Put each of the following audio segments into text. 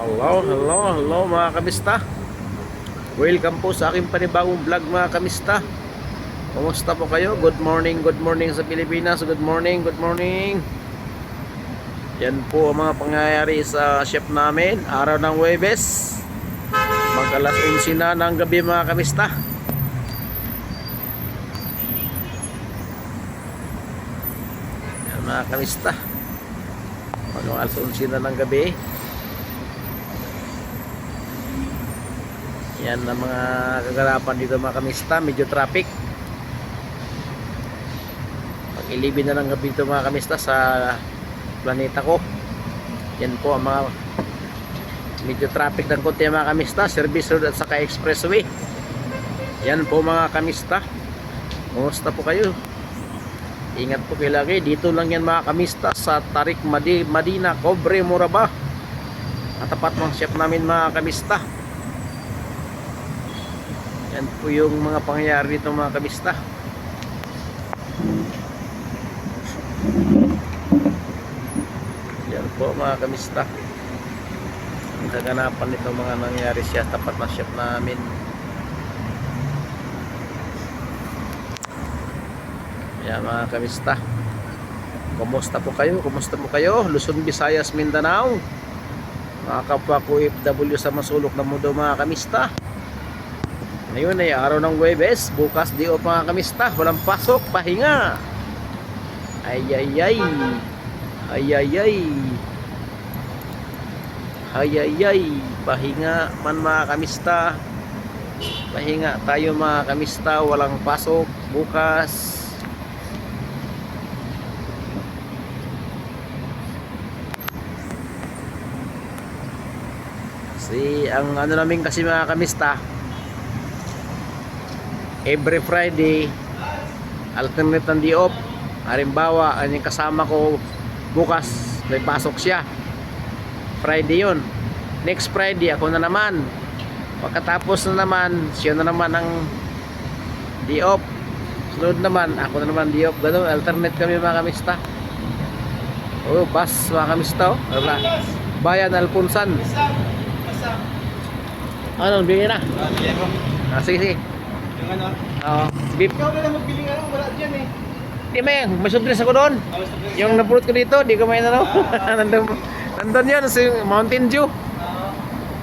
Hello mga kamista. Welcome po sa aking panibagong vlog mga kamista. Kumusta po kayo? Good morning sa Pilipinas. Good morning. Yan po ang mga pangyayari sa chef namin. Araw ng Huwebes. Mag-alas 11 na ng gabi mga kamista. Yan mga kamista. Mag-alas 11 na ng gabi. Yan ang mga kaganapan dito mga kamista. Medyo traffic. Pag-ilibin na lang gabi dito mga kamista sa planeta ko. Yan po ang mga medyo traffic ng konti mga kamista. Service road at saka expressway. Yan po mga kamista. Kumusta po kayo? Ingat po kayo lagi. Dito lang yan mga kamista sa Tarik Madina, Cobre, Moraba. Katapat ng chef namin mga kamista. Yan po yung mga pangyayari dito mga kamista. Yan po mga kamista. Ang kaganapan nito mga nangyari siya tapat na chef namin. Yan mga kamista. Kumusta po kayo? Kumusta po kayo? Luzon, Visayas, Mindanao. Mga kapwa ko OFW sa masulok na mundo mga kamista. Ngayon ay araw ng Huwebes, bukas di off mga kamista, walang pasok, pahinga. Ayayay. Pahinga man mga kamista. Pahinga tayo mga kamista, walang pasok bukas. Ang ano namin kasi mga kamista, every Friday alternate ng di-off. Halimbawa, ang kasama ko bukas may pasok siya, Friday yun. Next Friday ako na naman. Pagkatapos na naman siya na naman ang di-off. Sunod naman ako na naman di-off. Ganun, alternate kami mga kamista. Bus mga kamista. Bayan Alpunsan. Ano, bigyan na? Sige. Yung ano? Oo, beef. Ikaw na lang magbili nga lang, wala dyan eh. Di may surprise ako doon. Yung napulot ko dito, di ko may ano. Nandun yun, sa Mountain Dew.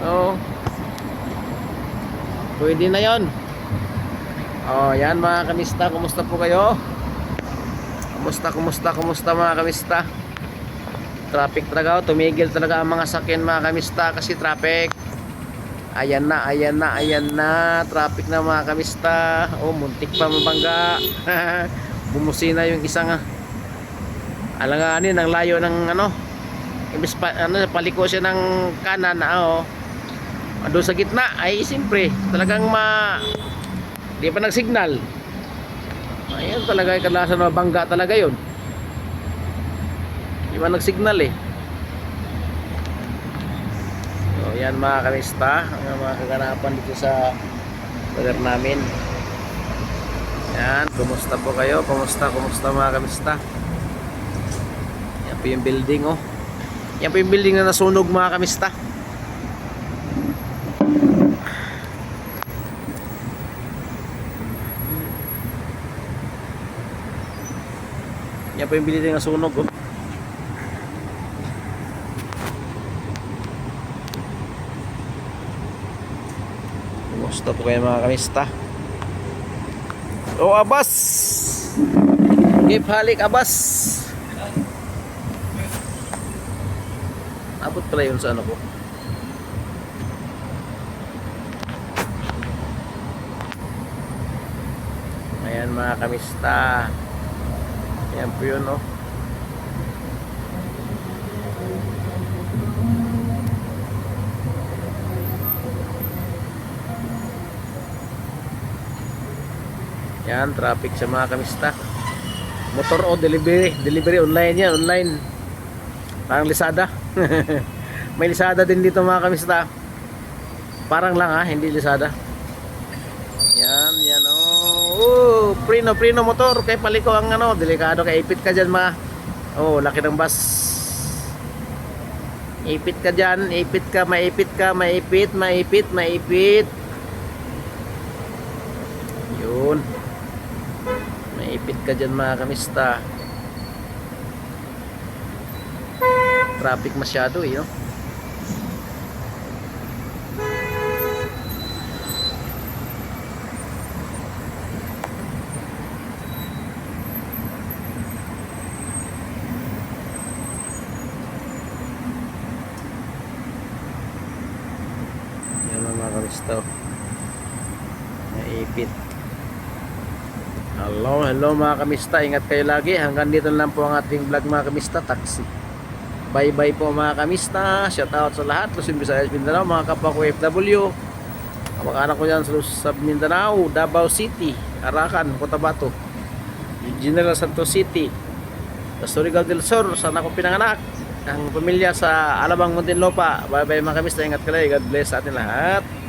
Oo. Pwede na yun. Yan mga kamista, kumusta po kayo? Kumusta mga kamista? Traffic talaga, tumigil talaga ang mga sakyan mga kamista kasi traffic. Ayan na, traffic na mga kamista. Muntik pa mabangga. Bumusina yung isang alanganin, ang layo ng imbis paliko siya ng kanan doon sa gitna ay siyempre talagang di pa nagsignal. Ayan talaga kadalasan mabangga talaga yun, di pa nagsignal eh. So yan mga kamista, ang mga kaganapan dito sa lugar namin. Yan, kumusta po kayo? Kumusta mga kamista? Yan po yung building Yan po yung building na nasunog mga kamista. Yan po yung building na nasunog Kumusta po kayo mga kamista? Abas! Keep halik abas! Abot pala yun sa ano ko. Ayan mga kamista. Ayan po yun Yan, traffic sa mga kamista. Motor delivery online yan, online. Parang Lazada. May Lazada din dito mga kamista. Parang lang hindi Lazada. Yan prino motor kay paliko ang delikado kay ipit ka diyan mga. Laki ng bus. Ipit ka dyan, ipit ka, maipit ka, maipit, maipit, maipit. Yun. Maipit ka dyan mga kamista. Traffic masyado eh, no? Yan mga kamista. Maipit. Hello mga kamista. Ingat kayo lagi. Hanggang dito na lang po ang ating vlog mga kamista. Taxi. Bye bye po mga kamista. Shout out sa lahat. Luzon, Visayas, Mindanao. Mga kapwa ko FW. Kamag-anak ko dyan sa Mindanao, Davao City, Arakan, Cotabato, General Santos City, Surigao del Sur. Saan ako pinanganak. Ang pamilya sa Alabang, Muntinlupa. Bye bye mga kamista. Ingat kayo. God bless sa atin lahat.